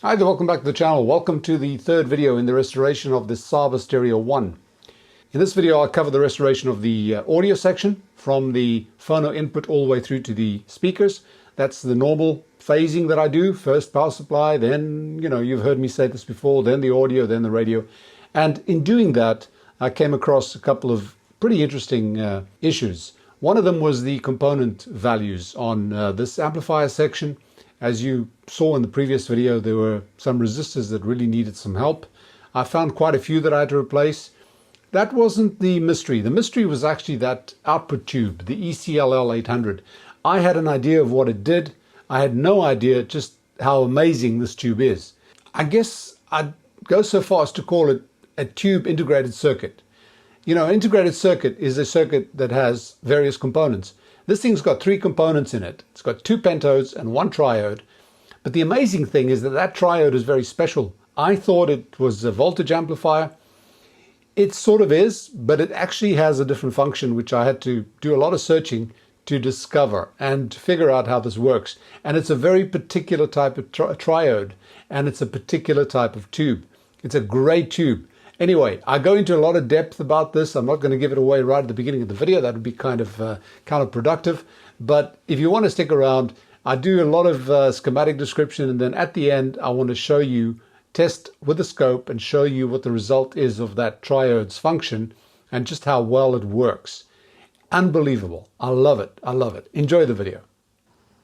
Hi there, welcome back to the channel. Welcome to the third video in the restoration of the SABA Stereo I. In this video I'll cover the restoration of the audio section from the phono input all the way through to the speakers. That's the normal phasing that I do. First power supply, then, you've heard me say this before, then the audio, then the radio. And in doing that, I came across a couple of pretty interesting issues. One of them was the component values on this amplifier section. As you saw in the previous video, there were some resistors that really needed some help. I found quite a few that I had to replace. That wasn't the mystery. The mystery was actually that output tube, the ECLL800. I had an idea of what it did. I had no idea just how amazing this tube is. I guess I'd go so far as to call it a tube integrated circuit. An integrated circuit is a circuit that has various components. This thing's got 3 components in it. It's got 2 pentodes and 1 triode. But the amazing thing is that that triode is very special. I thought it was a voltage amplifier. It sort of is, but it actually has a different function, which I had to do a lot of searching to discover and figure out how this works. And it's a very particular type of triode, and it's a particular type of tube. It's a great tube. Anyway, I go into a lot of depth about this. I'm not going to give it away right at the beginning of the video. That would be kind of counterproductive. But if you want to stick around, I do a lot of schematic description, and then at the end, I want to show you, test with the scope and show you what the result is of that triode's function and just how well it works. Unbelievable. I love it. I love it. Enjoy the video.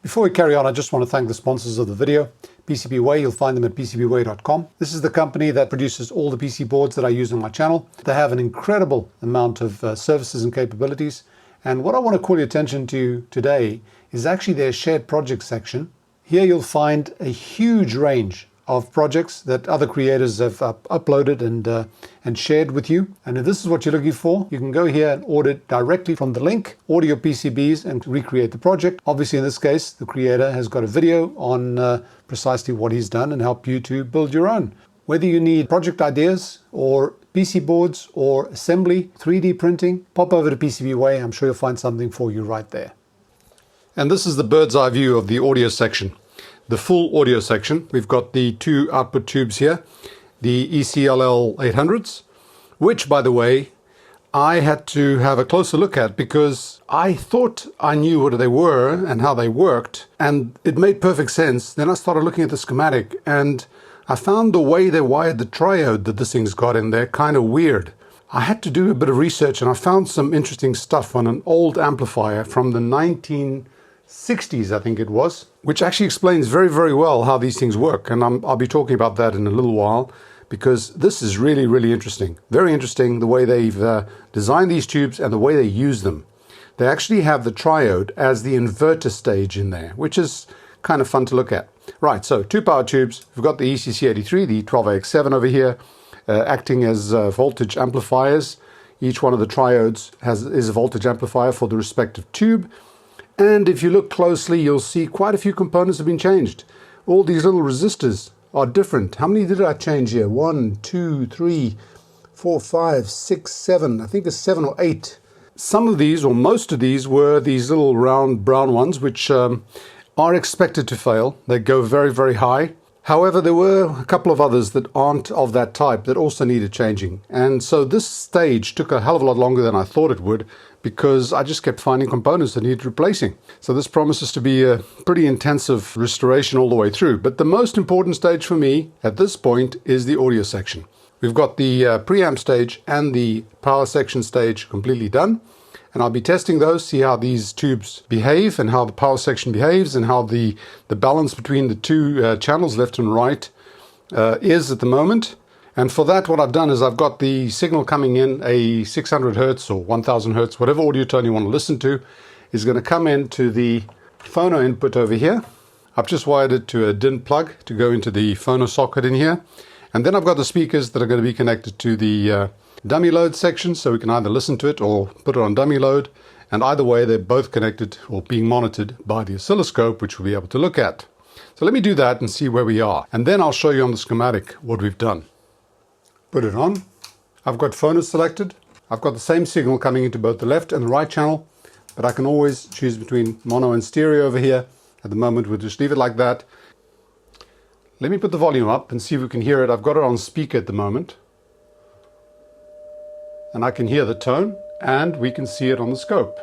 Before we carry on, I just want to thank the sponsors of the video. PCBWay, you'll find them at PCBWay.com. This is the company that produces all the PC boards that I use on my channel. They have an incredible amount of services and capabilities. And what I want to call your attention to today is actually their shared project section. Here you'll find a huge range of projects that other creators have uploaded and shared with you. And if this is what you're looking for, you can go here and order it directly from the link, order your PCBs and recreate the project. Obviously, in this case, the creator has got a video on precisely what he's done and help you to build your own. Whether you need project ideas or PC boards or assembly, 3D printing, pop over to PCBWay. I'm sure you'll find something for you right there. And this is the bird's eye view of the audio section. The full audio section. We've got the 2 output tubes here, the ECLL800s, which, by the way, I had to have a closer look at because I thought I knew what they were and how they worked, and it made perfect sense. Then I started looking at the schematic, and I found the way they wired the triode that this thing's got in there kind of weird. I had to do a bit of research, and I found some interesting stuff on an old amplifier from the 1960s, I think it was, which actually explains very, very well how these things work. And I'll be talking about that in a little while, because this is really, really interesting. Very interesting, the way they've designed these tubes and the way they use them. They actually have the triode as the inverter stage in there, which is kind of fun to look at. Right, so 2 power tubes. We've got the ECC83, the 12AX7 over here, acting as voltage amplifiers. Each one of the triodes is a voltage amplifier for the respective tube. And if you look closely, you'll see quite a few components have been changed. All these little resistors are different. How many did I change here? 1, 2, 3, 4, 5, 6, 7. I think there's 7 or 8. Some of these, or most of these, were these little round brown ones, which are expected to fail. They go very, very high. However, there were a couple of others that aren't of that type that also needed changing. And so this stage took a hell of a lot longer than I thought it would, because I just kept finding components that needed replacing. So this promises to be a pretty intensive restoration all the way through. But the most important stage for me at this point is the audio section. We've got the preamp stage and the power section stage completely done. And I'll be testing those, see how these tubes behave and how the power section behaves and how the balance between the 2 channels left and right is at the moment. And for that, what I've done is I've got the signal coming in, a 600 Hertz or 1000 Hertz, whatever audio tone you want to listen to, is going to come into the phono input over here. I've just wired it to a DIN plug to go into the phono socket in here. And then I've got the speakers that are going to be connected to the dummy load section, so we can either listen to it or put it on dummy load. And either way, they're both connected or being monitored by the oscilloscope, which we'll be able to look at. So let me do that and see where we are. And then I'll show you on the schematic what we've done. Put it on. I've got phono selected. I've got the same signal coming into both the left and the right channel, but I can always choose between mono and stereo over here. At the moment, we'll just leave it like that. let me put the volume up and see if we can hear it. I've got it on speaker at the moment. And I can hear the tone, and we can see it on the scope.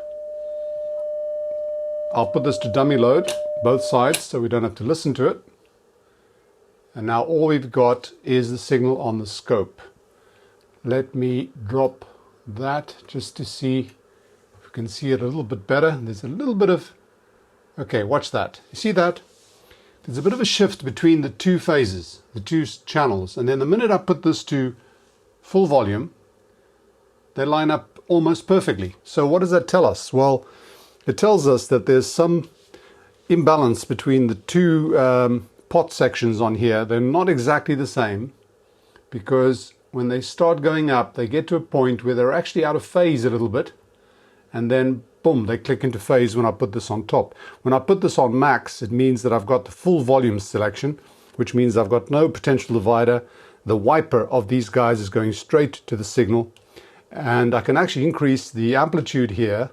I'll put this to dummy load, both sides, so we don't have to listen to it. And now all we've got is the signal on the scope. Let me drop that just to see if we can see it a little bit better. There's a little bit of... Okay, watch that. You see that? There's a bit of a shift between the two phases, the two channels. And then the minute I put this to full volume, they line up almost perfectly. So what does that tell us? Well, it tells us that there's some imbalance between the two pot sections on here. They're not exactly the same, because when they start going up, they get to a point where they're actually out of phase a little bit, and then boom, they click into phase when I put this on top. When I put this on max, it means that I've got the full volume selection, which means I've got no potential divider. The wiper of these guys is going straight to the signal, and I can actually increase the amplitude here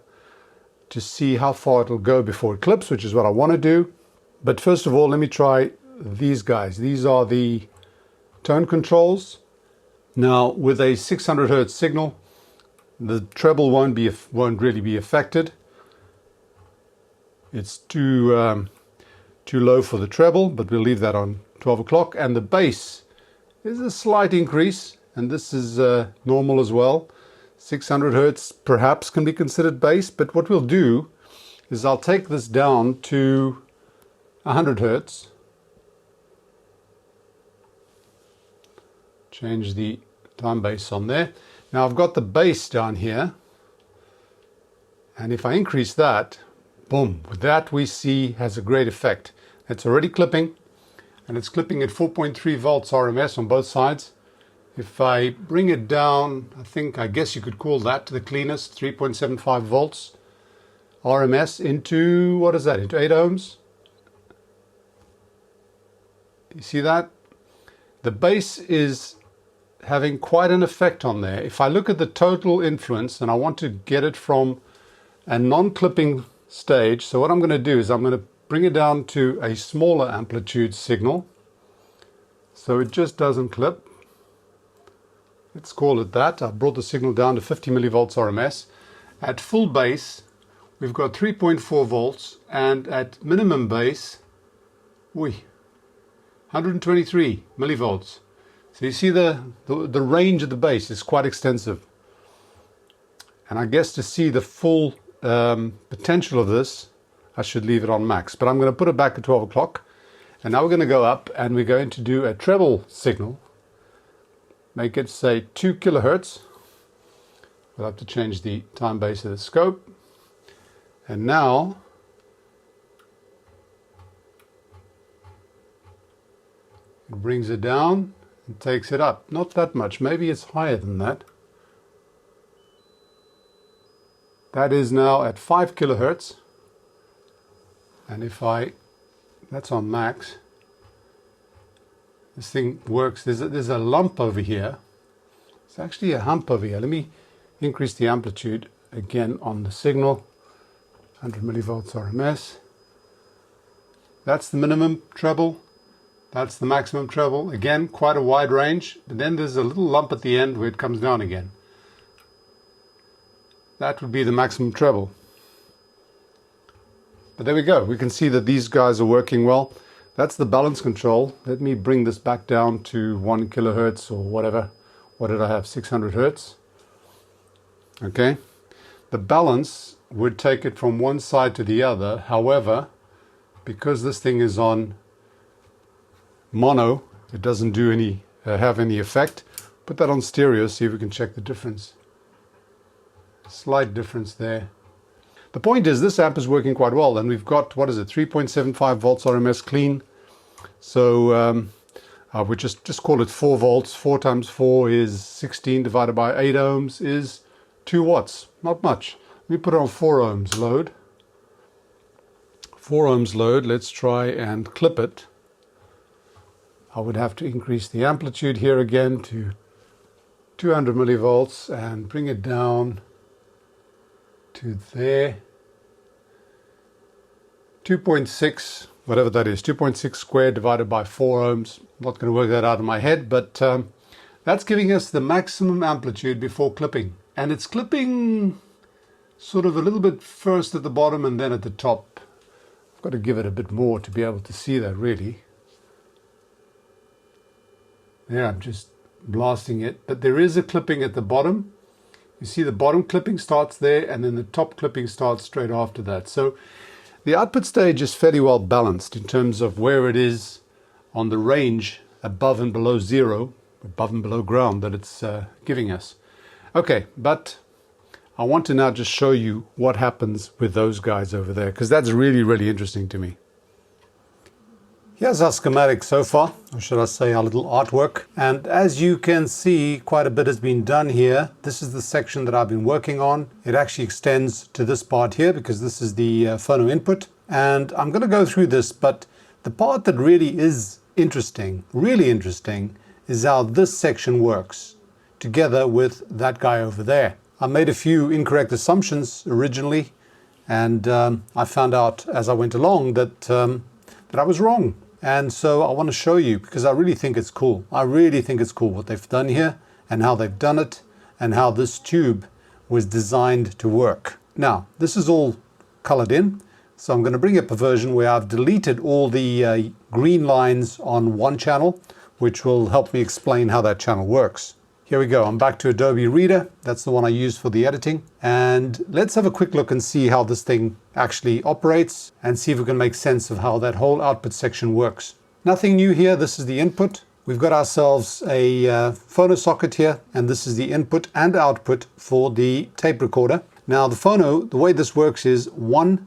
to see how far it'll go before it clips, which is what I want to do. But first of all, let me try these guys. These are the tone controls. Now, with a 600 Hertz signal, the treble won't really be affected. It's too low for the treble, but we'll leave that on 12 o'clock. And the bass is a slight increase, and this is normal as well. 600 Hertz perhaps can be considered bass, but what we'll do is I'll take this down to 100 Hertz. Change the time bass on there. Now I've got the bass down here, and if I increase that, boom, that we see has a great effect. It's already clipping, and it's clipping at 4.3 volts RMS on both sides. If I bring it down, I guess you could call that the cleanest, 3.75 volts RMS into, what is that, into 8 ohms. You see that? The bass is having quite an effect on there. If I look at the total influence, and I want to get it from a non-clipping stage, so what I'm going to do is I'm going to bring it down to a smaller amplitude signal, so it just doesn't clip. Let's call it that. I brought the signal down to 50 millivolts RMS. At full bass, we've got 3.4 volts, and at minimum bass, 123 millivolts. So you see the range of the bass is quite extensive. And I guess to see the full potential of this, I should leave it on max. But I'm going to put it back at 12 o'clock. And now we're going to go up, and we're going to do a treble signal. Make it, say, 2 kilohertz. We'll have to change the time base of the scope. And now it brings it down and takes it up. Not that much, maybe it's higher than that. That is now at 5 kilohertz. And if that's on max, this thing works. There's a lump over here. It's actually a hump over here. Let me increase the amplitude again on the signal. 100 millivolts RMS. That's the minimum treble. That's the maximum treble. Again, quite a wide range. But then there's a little lump at the end where it comes down again. That would be the maximum treble. But there we go. We can see that these guys are working well. That's the balance control. Let me bring this back down to 1 kilohertz or whatever. What did I have? 600 hertz. Okay. The balance would take it from one side to the other. However, because this thing is on mono, it doesn't do have any effect. Put that on stereo, see if we can check the difference. Slight difference there. The point is, this amp is working quite well, and we've got, what is it, 3.75 volts RMS clean. So we just call it 4 volts. 4 times 4 is 16 divided by 8 ohms is 2 watts. Not much. Let me put it on 4 ohms load. 4 ohms load. Let's try and clip it. I would have to increase the amplitude here again to 200 millivolts and bring it down to there. 2.6 whatever that is, 2.6 squared divided by 4 ohms. I'm not going to work that out in my head, but that's giving us the maximum amplitude before clipping. And it's clipping sort of a little bit first at the bottom and then at the top. I've got to give it a bit more to be able to see that really. Yeah, I'm just blasting it, but there is a clipping at the bottom. You see the bottom clipping starts there and then the top clipping starts straight after that. So the output stage is fairly well balanced in terms of where it is on the range above and below zero, above and below ground that it's giving us. Okay, but I want to now just show you what happens with those guys over there, because that's really, really interesting to me. Here's our schematic so far, or should I say our little artwork. And as you can see, quite a bit has been done here. This is the section that I've been working on. It actually extends to this part here because this is the phono input. And I'm going to go through this, but the part that really is interesting, is how this section works together with that guy over there. I made a few incorrect assumptions originally, and I found out as I went along that I was wrong. And so I want to show you, because I really think it's cool. I really think it's cool what they've done here and how they've done it and how this tube was designed to work. Now, this is all colored in. So I'm going to bring up a version where I've deleted all the green lines on one channel, which will help me explain how that channel works. Here we go. I'm back to Adobe Reader. That's the one I use for the editing. And let's have a quick look and see how this thing actually operates and see if we can make sense of how that whole output section works. Nothing new here. This is the input. We've got ourselves a phono socket here, and this is the input and output for the tape recorder. Now the phono, the way this works is 1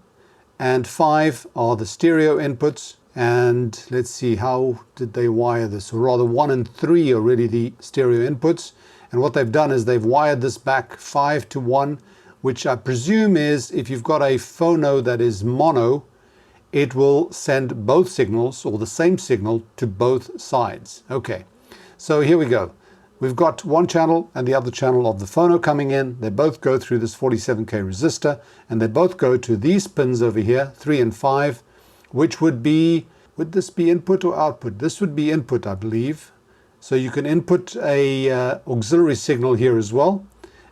and 5 are the stereo inputs. And let's see, how did they wire this? Or rather, 1 and 3 are really the stereo inputs. And what they've done is they've wired this back 5 to 1, which I presume is, if you've got a phono that is mono, it will send both signals or the same signal to both sides. Okay, so here we go. We've got one channel and the other channel of the phono coming in. They both go through this 47K resistor, and they both go to these pins over here, 3 and 5. Which would be, would this be input or output? This would be input, I believe. So you can input a auxiliary signal here as well,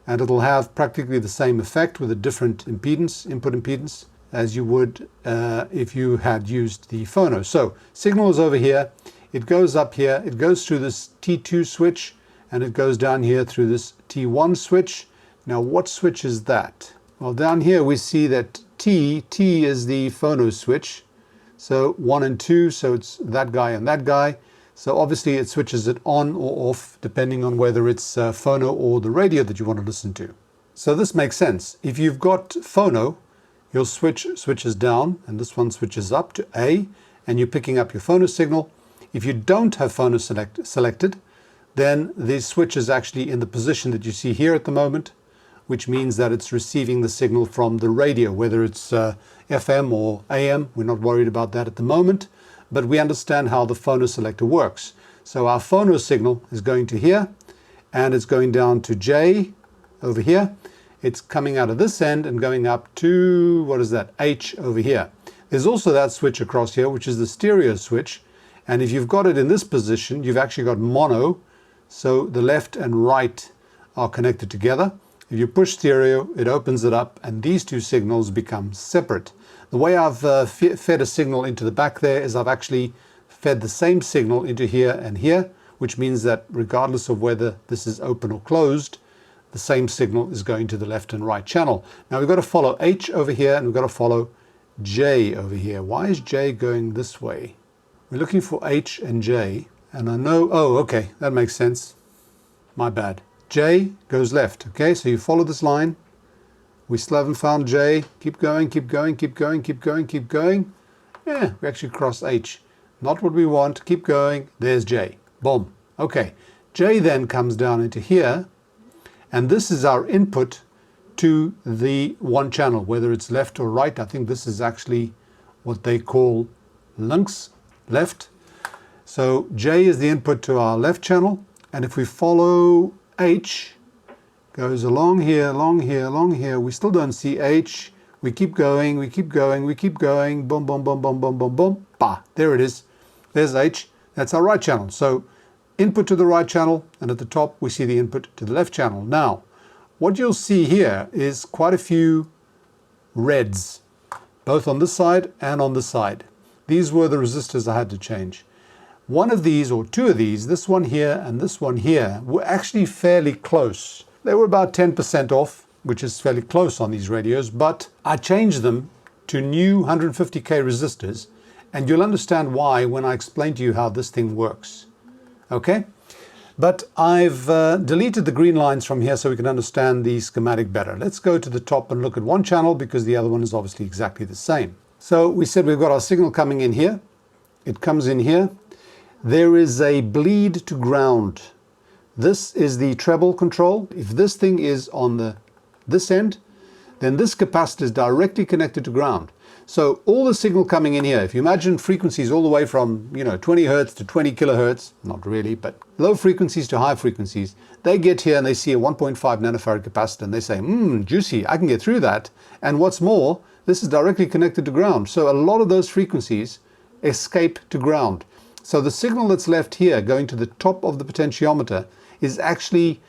and it'll have practically the same effect with a different impedance, input impedance, as you would if you had used the phono. So signal is over here, it goes up here, it goes through this T2 switch, and it goes down here through this T1 switch. Now what switch is that? Well, down here we see that T is the phono switch. So 1 and 2, so it's that guy and that guy. So obviously it switches it on or off depending on whether it's phono or the radio that you want to listen to. So this makes sense. If you've got phono, your switch switches down and this one switches up to A, and you're picking up your phono signal. If you don't have phono selected, then the switch is actually in the position that you see here at the moment, which means that it's receiving the signal from the radio, whether it's FM or AM. We're not worried about that at the moment, but we understand how the phono selector works. So our phono signal is going to here, and it's going down to J over here. It's coming out of this end and going up to, what is that, H over here. There's also that switch across here, which is the stereo switch. And if you've got it in this position, you've actually got mono, so the left and right are connected together. If you push stereo, it opens it up, and these two signals become separate. The way I've fed a signal into the back there is I've actually fed the same signal into here and here, which means that regardless of whether this is open or closed, the same signal is going to the left and right channel. Now we've got to follow H over here, and we've got to follow J over here. Why is J going this way? We're looking for H and J, and I know, oh, okay, that makes sense. My bad. J goes left. Okay, so you follow this line. We still haven't found J. Keep going, keep going, keep going, keep going, keep going. Yeah, we actually crossed H. Not what we want. Keep going. There's J. Boom. Okay, J then comes down into here, and this is our input to the one channel, whether it's left or right. I think this is actually what they call links, left. So J is the input to our left channel, and if we follow H, goes along here, along here, along here. We still don't see H. We keep going, we keep going, we keep going. Boom, boom, boom, boom, boom, boom, boom. There it is. There's H. That's our right channel. So input to the right channel, and at the top we see the input to the left channel. Now, what you'll see here is quite a few reds, both on this side and on this side. These were the resistors I had to change. One of these, or two of these, this one here and this one here, were actually fairly close. They were about 10% off, which is fairly close on these radios, but I changed them to new 150K resistors, and you'll understand why when I explain to you how this thing works. Okay? But I've deleted the green lines from here so we can understand the schematic better. Let's go to the top and look at one channel because the other one is obviously exactly the same. So we said we've got our signal coming in here. It comes in here. There is a bleed to ground. This is the treble control. If this thing is on this end, then this capacitor is directly connected to ground. So all the signal coming in here, if you imagine frequencies all the way from 20 hertz to 20 kilohertz, not really, but low frequencies to high frequencies, they get here and they see a 1.5 nanofarad capacitor and they say, juicy, I can get through that. And what's more, this is directly connected to ground. So a lot of those frequencies escape to ground. So the signal that's left here going to the top of the potentiometer is actually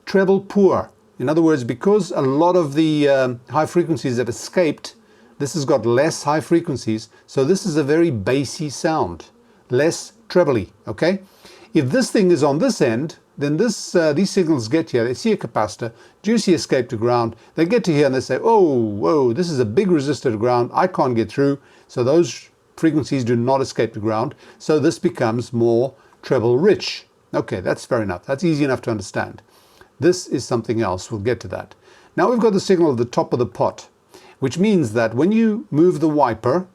treble poor. In other words, because a lot of the high frequencies have escaped, this has got less high frequencies, so this is a very bassy sound, less trebly, okay? If this thing is on this end, then these signals get here, they see a capacitor, juicy escape to ground, they get to here and they say, oh, whoa, this is a big resistor to ground, I can't get through, so those frequencies do not escape to ground, so this becomes more treble rich. Okay, that's fair enough, that's easy enough to understand. This is something else, we'll get to that. Now we've got the signal at the top of the pot, which means that when you move the wiper,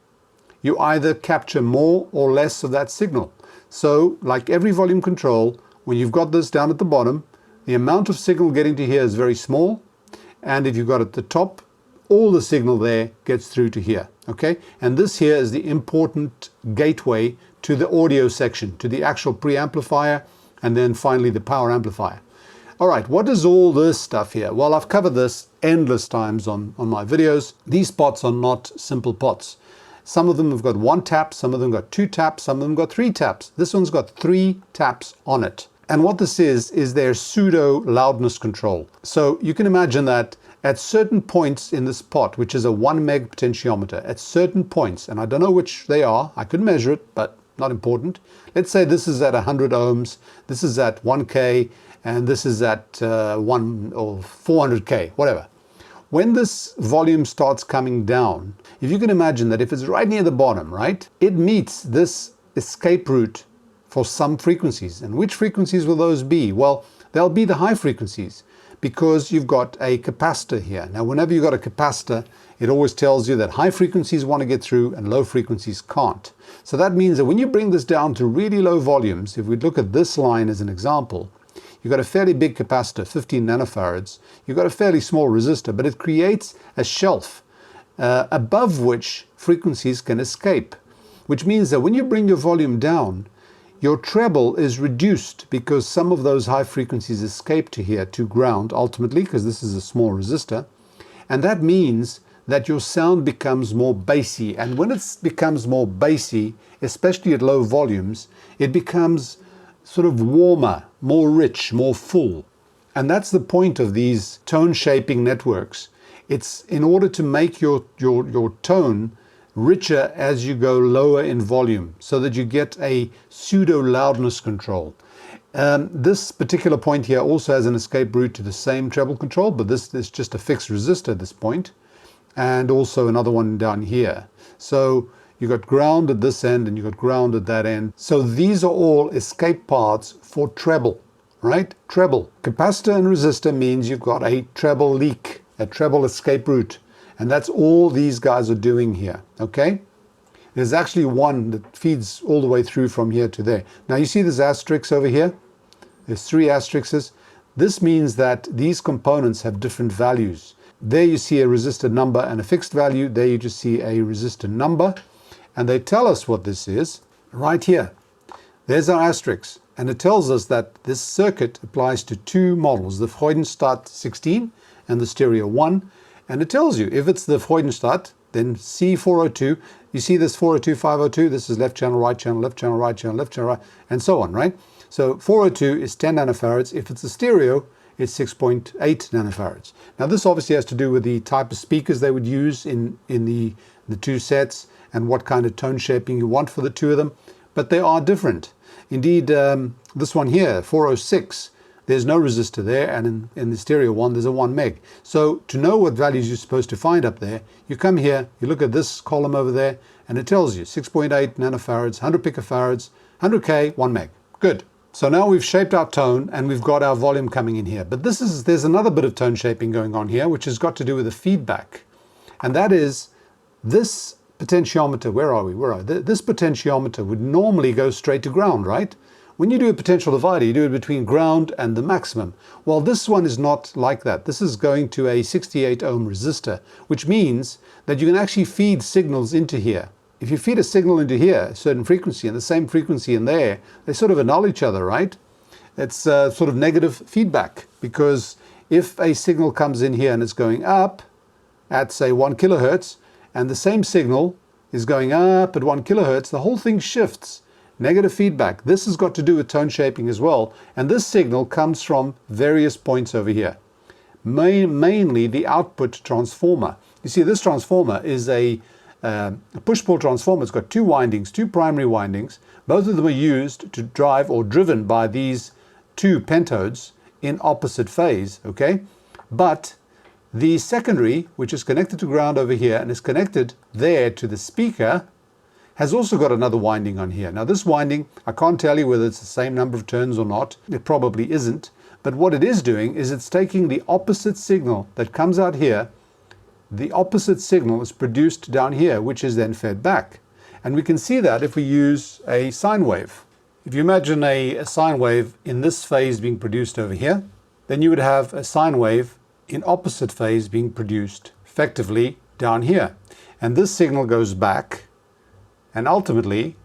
you either capture more or less of that signal. So, like every volume control, when you've got this down at the bottom, the amount of signal getting to here is very small, and if you've got at the top, all the signal there gets through to here, okay? And this here is the important gateway to the audio section, to the actual preamplifier, and then finally the power amplifier. All right, what is all this stuff here? Well, I've covered this endless times on my videos. These pots are not simple pots. Some of them have got one tap, some of them got two taps, some of them got three taps. This one's got 3 taps on it. And what this is their pseudo loudness control. So you can imagine that at certain points in this pot, which is a 1 meg potentiometer, at certain points, and I don't know which they are, I could measure it, but not important. Let's say this is at 100 ohms, this is at 1K, and this is at 1 or 400K, whatever. When this volume starts coming down, if you can imagine that if it's right near the bottom, right, it meets this escape route for some frequencies. And which frequencies will those be? Well, they'll be the high frequencies because you've got a capacitor here. Now, whenever you've got a capacitor, it always tells you that high frequencies want to get through and low frequencies can't. So that means that when you bring this down to really low volumes, if we look at this line as an example, you've got a fairly big capacitor, 15 nanofarads. You've got a fairly small resistor, but it creates a shelf above which frequencies can escape, which means that when you bring your volume down, your treble is reduced because some of those high frequencies escape to here, to ground, ultimately, because this is a small resistor. And that means that your sound becomes more bassy. And when it becomes more bassy, especially at low volumes, it becomes sort of warmer, more rich, more full. And that's the point of these tone shaping networks. It's in order to make your tone richer as you go lower in volume, so that you get a pseudo loudness control. This particular point here also has an escape route to the same treble control, but this is just a fixed resistor at this point, and also another one down here. So you got ground at this end and you got ground at that end. So these are all escape paths for treble, right? Treble. Capacitor and resistor means you've got a treble leak, a treble escape route. And that's all these guys are doing here, okay? There's actually one that feeds all the way through from here to there. Now you see this asterisk over here? There's 3 asterisks. This means that these components have different values. There you see a resistor number and a fixed value. There you just see a resistor number. And they tell us what this is right here. There's our asterisk. And it tells us that this circuit applies to 2 models, the Freudenstadt 16 and the Stereo I. And it tells you if it's the Freudenstadt, then C402. You see this 402, 502, this is left channel, right channel, left channel, right channel, left channel, right, and so on, right? So 402 is 10 nanofarads. If it's a stereo, it's 6.8 nanofarads. Now this obviously has to do with the type of speakers they would use in the two sets and what kind of tone shaping you want for the two of them, but they are different. Indeed, this one here, 406, there's no resistor there, and in the stereo one, there's a 1 meg. So to know what values you're supposed to find up there, you come here, you look at this column over there, and it tells you 6.8 nanofarads, 100 picofarads, 100K, 1 meg. Good. So now we've shaped our tone and we've got our volume coming in here. But there's another bit of tone shaping going on here, which has got to do with the feedback. And that is this potentiometer. Where are we? This potentiometer would normally go straight to ground, right? When you do a potential divider, you do it between ground and the maximum. Well, this one is not like that. This is going to a 68 ohm resistor, which means that you can actually feed signals into here. If you feed a signal into here, a certain frequency, and the same frequency in there, they sort of annul each other, right? It's sort of negative feedback, because if a signal comes in here and it's going up at, say, 1 kilohertz, and the same signal is going up at 1 kilohertz, the whole thing shifts. Negative feedback. This has got to do with tone shaping as well, and this signal comes from various points over here. Mainly the output transformer. You see, this transformer is a push-pull transformer. It's got two windings, two primary windings. Both of them are used to drive or driven by these two pentodes in opposite phase, okay? But the secondary, which is connected to ground over here and is connected there to the speaker, has also got another winding on here. Now this winding, I can't tell you whether it's the same number of turns or not. It probably isn't. But what it is doing is it's taking the opposite signal that comes out here. The opposite signal is produced down here, which is then fed back. And we can see that if we use a sine wave. If you imagine a sine wave in this phase being produced over here, then you would have a sine wave in opposite phase being produced effectively down here. And this signal goes back, and ultimately,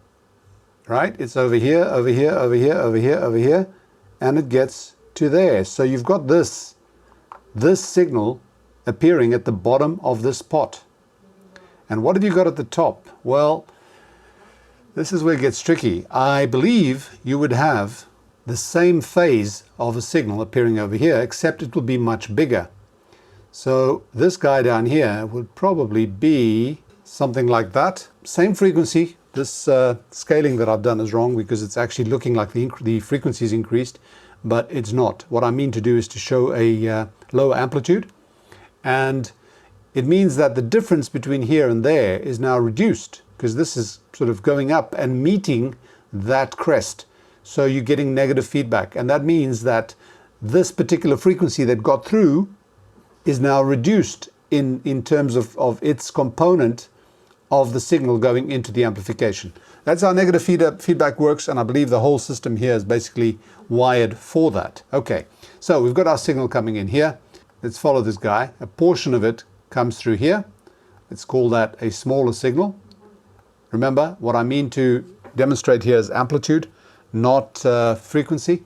right, it's over here, over here, over here, over here, over here, and it gets to there. So you've got this signal appearing at the bottom of this pot. And what have you got at the top? Well, this is where it gets tricky. I believe you would have the same phase of a signal appearing over here, except it will be much bigger. So this guy down here would probably be something like that. Same frequency. This scaling that I've done is wrong because it's actually looking like the frequency is increased, but it's not. What I mean to do is to show a lower amplitude, and it means that the difference between here and there is now reduced because this is sort of going up and meeting that crest. So you're getting negative feedback, and that means that this particular frequency that got through is now reduced in terms of its component of the signal going into the amplification. That's how negative feedback works, and I believe the whole system here is basically wired for that. Okay, so we've got our signal coming in here. Let's follow this guy. A portion of it comes through here. Let's call that a smaller signal. Remember, what I mean to demonstrate here is amplitude, not frequency.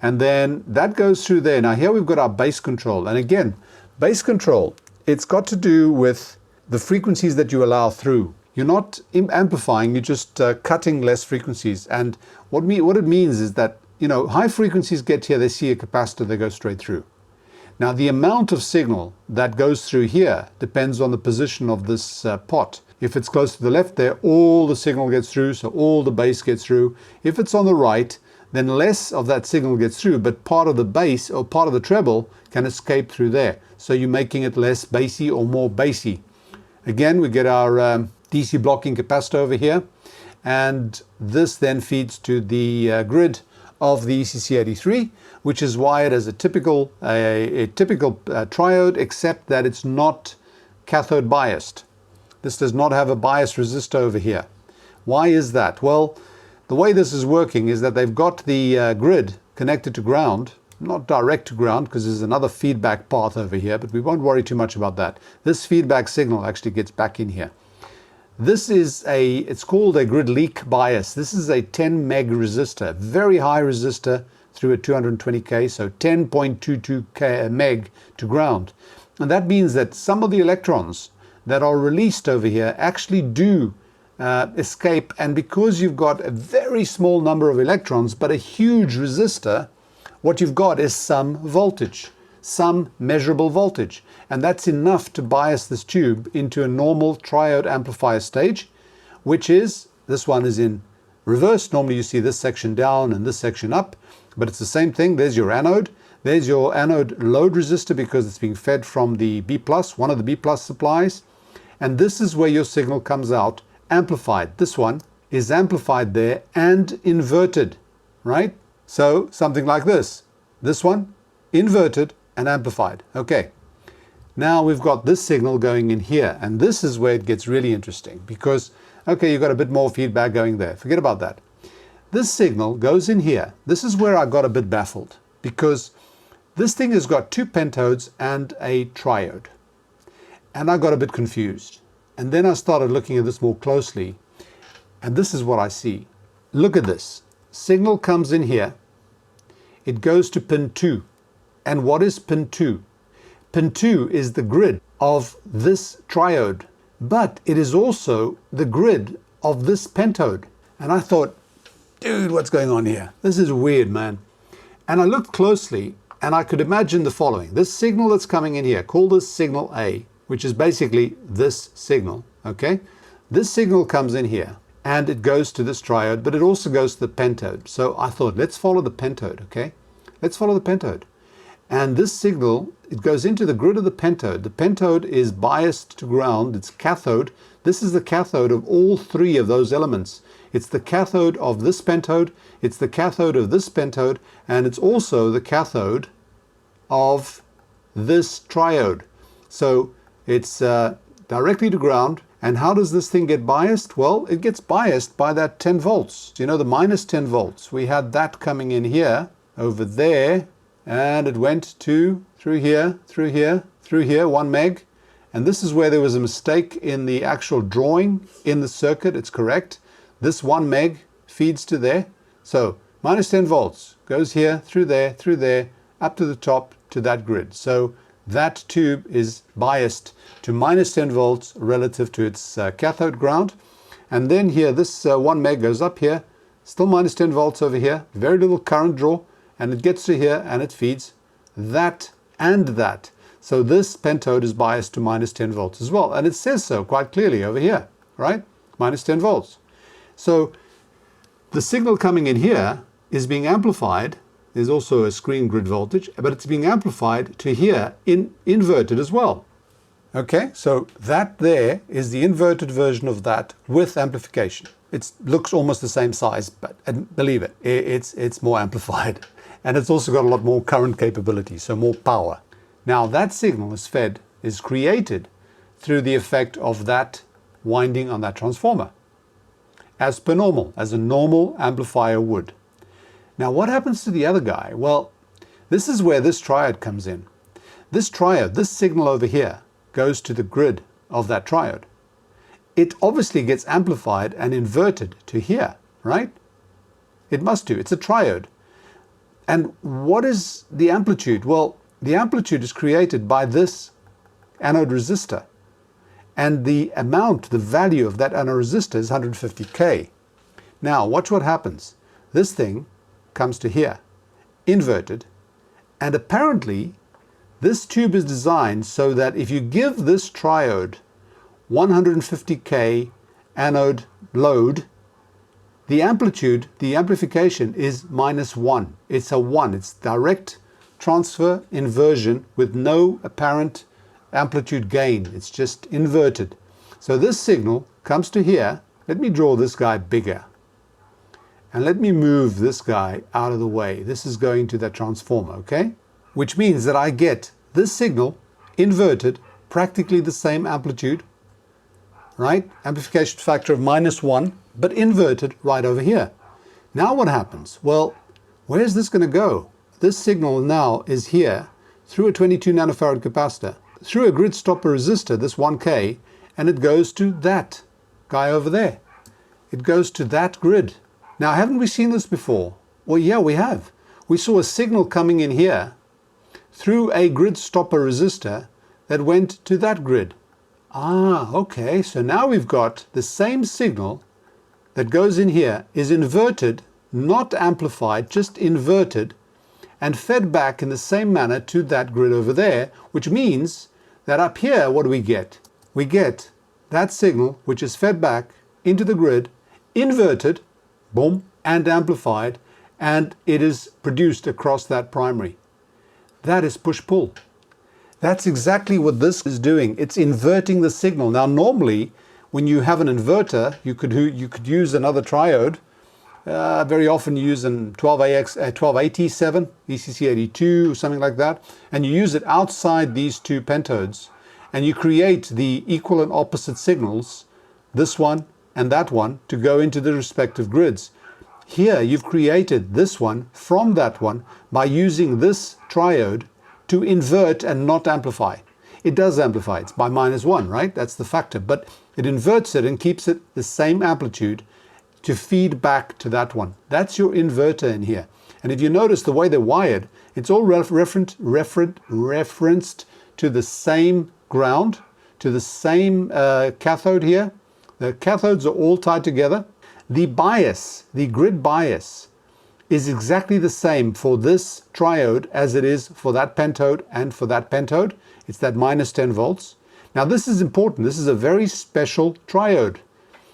And then that goes through there. Now here we've got our bass control. And again, bass control, it's got to do with the frequencies that you allow through. You're not amplifying, you're just cutting less frequencies. And what it means is that, you know, high frequencies get here, they see a capacitor, they go straight through. Now the amount of signal that goes through here depends on the position of this pot. If it's close to the left there, all the signal gets through, so all the bass gets through. If it's on the right, then less of that signal gets through, but part of the bass or part of the treble can escape through there. So you're making it less bassy or more bassy. Again, we get our DC blocking capacitor over here, and this then feeds to the grid of the ECC83, which is wired as a typical triode, except that it's not cathode biased. This does not have a bias resistor over here. Why is that? Well, the way this is working is that they've got the grid connected to ground, not direct to ground because there's another feedback path over here, but we won't worry too much about that. This feedback signal actually gets back in here. This is it's called a grid leak bias. This is a 10 meg resistor, very high resistor through a 220K, so 10.22 meg to ground. And that means that some of the electrons that are released over here actually do escape, and because you've got a very small number of electrons but a huge resistor, what you've got is some voltage, some measurable voltage, and that's enough to bias this tube into a normal triode amplifier stage, which is, this one is in reverse. Normally you see this section down and this section up, but it's the same thing. There's your anode. There's your anode load resistor because it's being fed from the B+, one of the B+ supplies. And this is where your signal comes out amplified. This one is amplified there and inverted, right? So something like this. This one inverted and amplified. Okay. Now we've got this signal going in here, and this is where it gets really interesting because, okay, you've got a bit more feedback going there. Forget about that. This signal goes in here. This is where I got a bit baffled because this thing has got two pentodes and a triode. And I got a bit confused. And then I started looking at this more closely. And this is what I see. Look at this. Signal comes in here. It goes to pin 2. And what is pin 2? Pin 2 is the grid of this triode. But it is also the grid of this pentode. And I thought, dude, what's going on here? This is weird, man. And I looked closely and I could imagine the following. This signal that's coming in here, call this signal A, which is basically this signal, okay? This signal comes in here and it goes to this triode, but it also goes to the pentode. So I thought, let's follow the pentode, okay? Let's follow the pentode. And this signal, it goes into the grid of the pentode. The pentode is biased to ground, it's cathode. This is the cathode of all three of those elements. It's the cathode of this pentode, it's the cathode of this pentode, and it's also the cathode of this triode. So it's directly to ground. And how does this thing get biased? Well, it gets biased by that 10 volts. You know, the minus 10 volts. We had that coming in here, over there, and it went to through here, 1 meg. And this is where there was a mistake in the actual drawing in the circuit. It's correct. This 1 meg feeds to there. So minus 10 volts goes here, through there, up to the top to that grid. So that tube is biased to minus 10 volts relative to its cathode ground. And then here, this 1 meg goes up here, still minus 10 volts over here, very little current draw, and it gets to here and it feeds that and that. So this pentode is biased to minus 10 volts as well. And it says so quite clearly over here, right? Minus 10 volts. So the signal coming in here is being amplified. There's also a screen grid voltage, but it's being amplified to here inverted as well. Okay, so that there is the inverted version of that with amplification. It looks almost the same size, but believe it, it's more amplified. And it's also got a lot more current capability, so more power. Now that signal is created through the effect of that winding on that transformer, as per normal, as a normal amplifier would. Now what happens to the other guy? Well, this is where this triode comes in. This triode, this signal over here, goes to the grid of that triode. It obviously gets amplified and inverted to here, right? It must do. It's a triode. And what is the amplitude? Well, the amplitude is created by this anode resistor. And the amount, the value of that anode resistor is 150K. Now, watch what happens. This thing comes to here, inverted, and apparently this tube is designed so that if you give this triode 150K anode load, the amplitude, the amplification is -1. It's a 1. It's direct transfer inversion with no apparent amplitude gain. It's just inverted. So this signal comes to here. Let me draw this guy bigger. And let me move this guy out of the way. This is going to that transformer, okay? Which means that I get this signal inverted, practically the same amplitude, right? Amplification factor of -1, but inverted right over here. Now what happens? Well, where's this going to go? This signal now is here through a 22 nanofarad capacitor, through a grid stopper resistor, this 1K, and it goes to that guy over there. It goes to that grid. Now, haven't we seen this before? Well, yeah, we have. We saw a signal coming in here through a grid stopper resistor that went to that grid. Ah, okay, so now we've got the same signal that goes in here is inverted, not amplified, just inverted, and fed back in the same manner to that grid over there, which means that up here, what do we get? We get that signal which is fed back into the grid, inverted, boom, and amplified, and it is produced across that primary. That is push-pull. That's exactly what this is doing. It's inverting the signal. Now, normally, when you have an inverter, you could use another triode. Very often you use an 12AT7, ECC82, or something like that, and you use it outside these two pentodes, and you create the equal and opposite signals, this one and that one, to go into the respective grids. Here, you've created this one from that one by using this triode to invert and not amplify. It does amplify, it's by -1, right? That's the factor, but it inverts it and keeps it the same amplitude to feed back to that one. That's your inverter in here. And if you notice the way they're wired, it's all referenced to the same ground, to the same cathode here. The cathodes are all tied together. The bias, the grid bias, is exactly the same for this triode as it is for that pentode and for that pentode. It's that -10 volts. Now this is important. This is a very special triode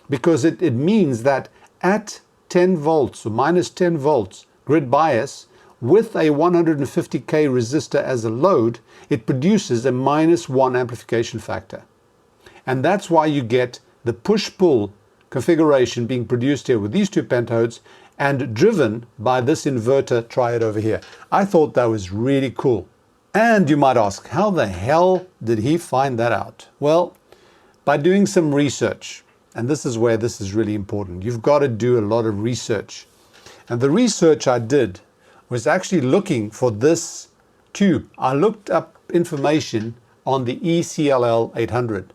because it means that at 10 volts or -10 volts grid bias with a 150k resistor as a load, it produces a -1 amplification factor. And that's why you get the push-pull configuration being produced here with these two pentodes and driven by this inverter triode over here. I thought that was really cool. And you might ask, how the hell did he find that out? Well, by doing some research. And this is where this is really important. You've got to do a lot of research. And the research I did was actually looking for this tube. I looked up information on the ECLL800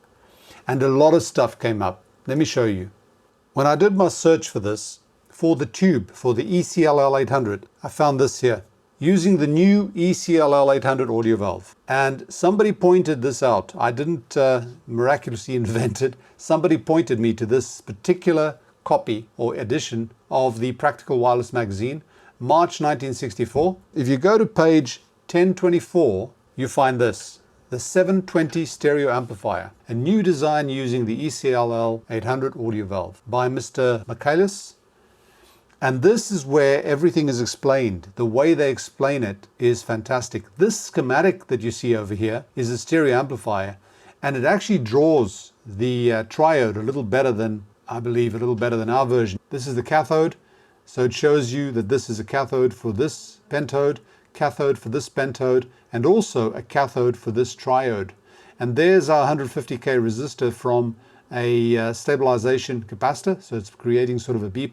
and a lot of stuff came up. Let me show you. When I did my search for this, for the tube, for the ECLL800, I found this here, using the new ECLL800 audio valve. And somebody pointed this out. I didn't miraculously invent it. Somebody pointed me to this particular copy or edition of the Practical Wireless magazine, March 1964. If you go to page 1024, you find this, the 720 Stereo Amplifier, a new design using the ECLL800 audio valve by Mr. Michaelis. And this is where everything is explained. The way they explain it is fantastic. This schematic that you see over here is a stereo amplifier, and it actually draws the triode a little better than, I believe, a little better than our version. This is the cathode, so it shows you that this is a cathode for this pentode, cathode for this pentode, and also a cathode for this triode. And there's our 150k resistor from a stabilization capacitor, so it's creating sort of a B+.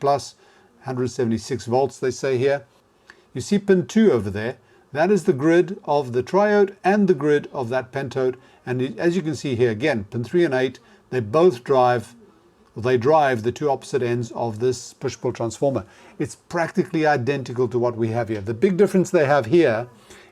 176 volts they say here. You see pin 2 over there. That is the grid of the triode and the grid of that pentode. And as you can see here again, pin 3 and 8, they both drive, or they drive the two opposite ends of this push-pull transformer. It's practically identical to what we have here. The big difference they have here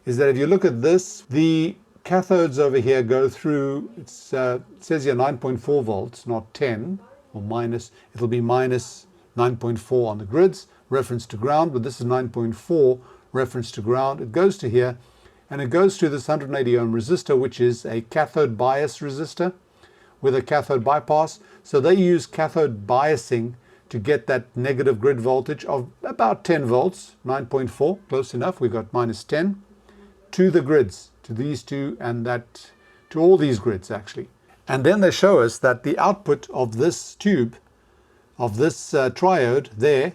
is that if you look at this, the cathodes over here go through, it says here 9.4 volts, not 10 or minus, it'll be minus 9.4 on the grids, reference to ground, but this is 9.4 reference to ground. It goes to here, and it goes to this 180 ohm resistor, which is a cathode bias resistor with a cathode bypass. So they use cathode biasing to get that negative grid voltage of about 10 volts, 9.4, close enough. We've got minus 10 to the grids, to these two, and that to all these grids actually. And then they show us that the output of this tube, of this triode there,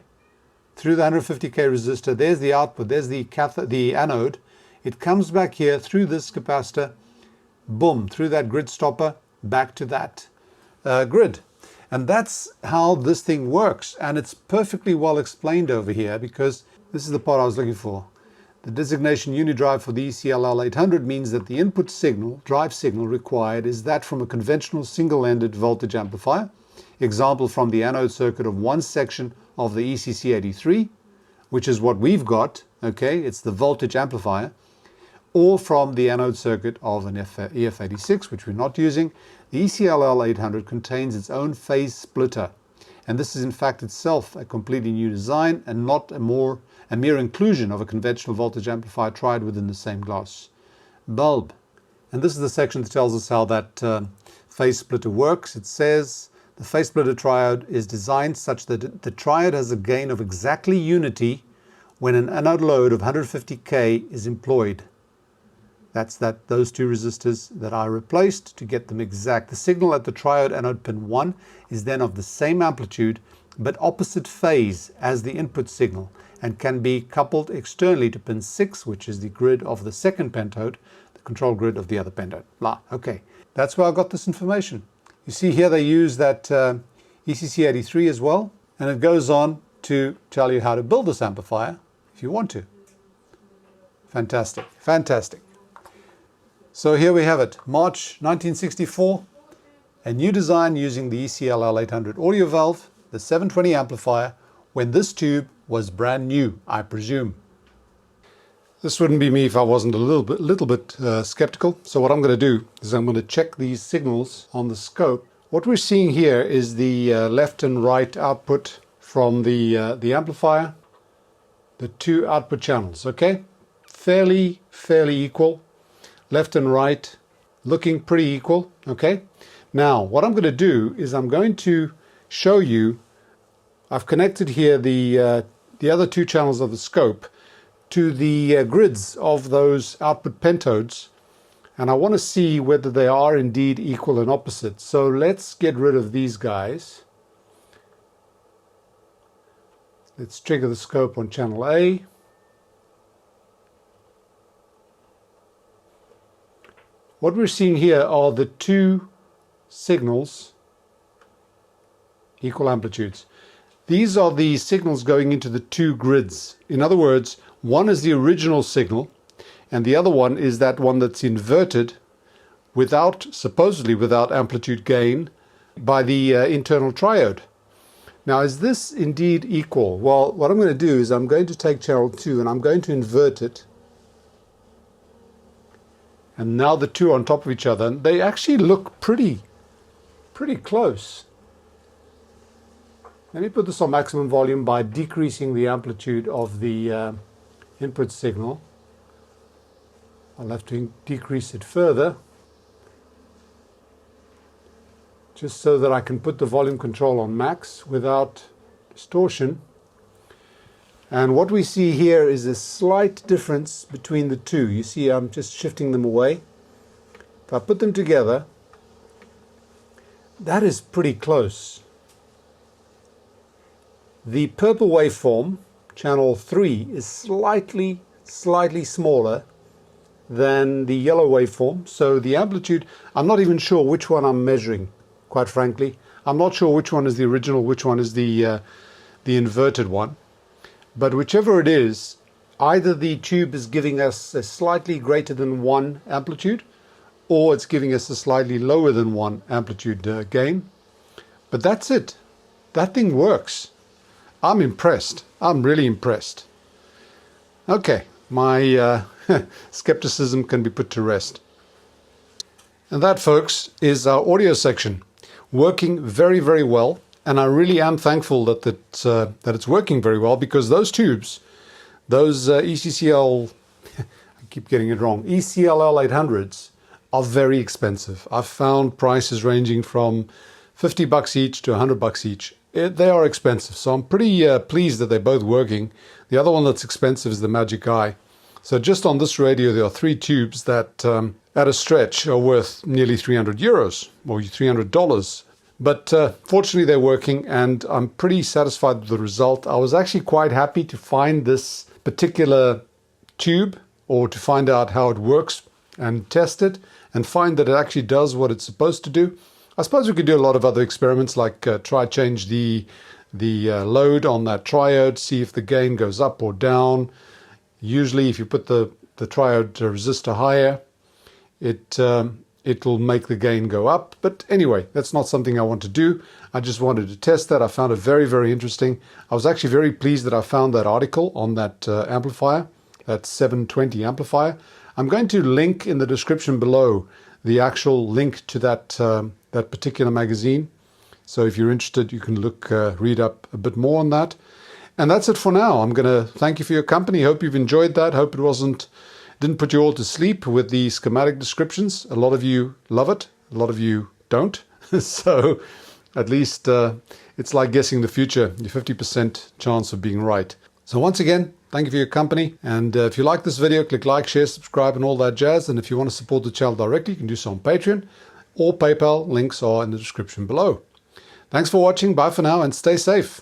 through the 150k resistor, there's the output, there's the anode. It comes back here through this capacitor, boom, through that grid stopper, back to that grid. And that's how this thing works. And it's perfectly well explained over here, because this is the part I was looking for. The designation unidrive for the ECLL800 means that the input signal, drive signal required, is that from a conventional single-ended voltage amplifier. Example from the anode circuit of one section of the ECC83, which is what we've got, okay, it's the voltage amplifier, or from the anode circuit of an EF86, which we're not using. The ECLL800 contains its own phase splitter, and this is in fact itself a completely new design and not a mere inclusion of a conventional voltage amplifier tried within the same glass bulb. And this is the section that tells us how that phase splitter works. It says the phase splitter triode is designed such that the triode has a gain of exactly unity when an anode load of 150K is employed. That's those two resistors that I replaced to get them exact. The signal at the triode anode pin 1 is then of the same amplitude but opposite phase as the input signal, and can be coupled externally to pin 6, which is the grid of the second pentode, the control grid of the other pentode. Okay, that's where I got this information. You see here they use that ECC83 as well, and it goes on to tell you how to build this amplifier if you want to. Fantastic, fantastic. So here we have it, March 1964, a new design using the ECLL800 audio valve, the 720 amplifier, when this tube was brand new, I presume. This wouldn't be me if I wasn't a little bit skeptical. So what I'm going to do is I'm going to check these signals on the scope. What we're seeing here is the left and right output from the amplifier, the two output channels, okay? Fairly equal. Left and right looking pretty equal, okay? Now, what I'm going to do is I'm going to show you, I've connected here the other two channels of the scope to the grids of those output pentodes, and I want to see whether they are indeed equal and opposite. So let's get rid of these guys. Let's trigger the scope on channel A. What we're seeing here are the two signals, equal amplitudes. These are the signals going into the two grids. In other words, one is the original signal, and the other one is that one that's inverted supposedly without amplitude gain by the internal triode. Now, is this indeed equal? Well, what I'm going to do is I'm going to take channel 2 and I'm going to invert it. And now the two on top of each other, they actually look pretty close. Let me put this on maximum volume by decreasing the amplitude of the input signal. I'll have to decrease it further, just so that I can put the volume control on max without distortion. And what we see here is a slight difference between the two. You see, I'm just shifting them away. If I put them together, that is pretty close. The purple waveform, channel 3, is slightly smaller than the yellow waveform. So the amplitude, I'm not even sure which one I'm measuring, quite frankly. I'm not sure which one is the original, which one is the inverted one. But whichever it is, either the tube is giving us a slightly greater than 1 amplitude, or it's giving us a slightly lower than 1 amplitude gain. But that's it. That thing works. I'm impressed. I'm really impressed. Okay, my skepticism can be put to rest. And that, folks, is our audio section. Working very well. And I really am thankful that it's working very well, because those tubes, those ECCL, I keep getting it wrong, ECLL800s are very expensive. I've found prices ranging from $50 each to $100 each. They are expensive, so I'm pretty pleased that they're both working. The other one that's expensive is the Magic Eye. So just on this radio, there are 3 tubes that, at a stretch, are worth nearly €300 or $300. But fortunately, they're working, and I'm pretty satisfied with the result. I was actually quite happy to find this particular tube, or to find out how it works and test it, and find that it actually does what it's supposed to do. I suppose we could do a lot of other experiments, like try change the load on that triode, see if the gain goes up or down. Usually, if you put the triode resistor higher, it will make the gain go up. But anyway, that's not something I want to do. I just wanted to test that. I found it very interesting. I was actually very pleased that I found that article on that amplifier. that 720 amplifier. I'm going to link in the description below the actual link to that, that particular magazine. So if you're interested, you can read up a bit more on that. And that's it for now. I'm going to thank you for your company. Hope you've enjoyed that. Hope it didn't put you all to sleep with the schematic descriptions. A lot of you love it. A lot of you don't. So at least it's like guessing the future. Your 50% chance of being right. So once again, thank you for your company. And if you like this video, click like, share, subscribe, and all that jazz. And if you want to support the channel directly, you can do so on Patreon or PayPal. Links are in the description below. Thanks for watching. Bye for now and stay safe.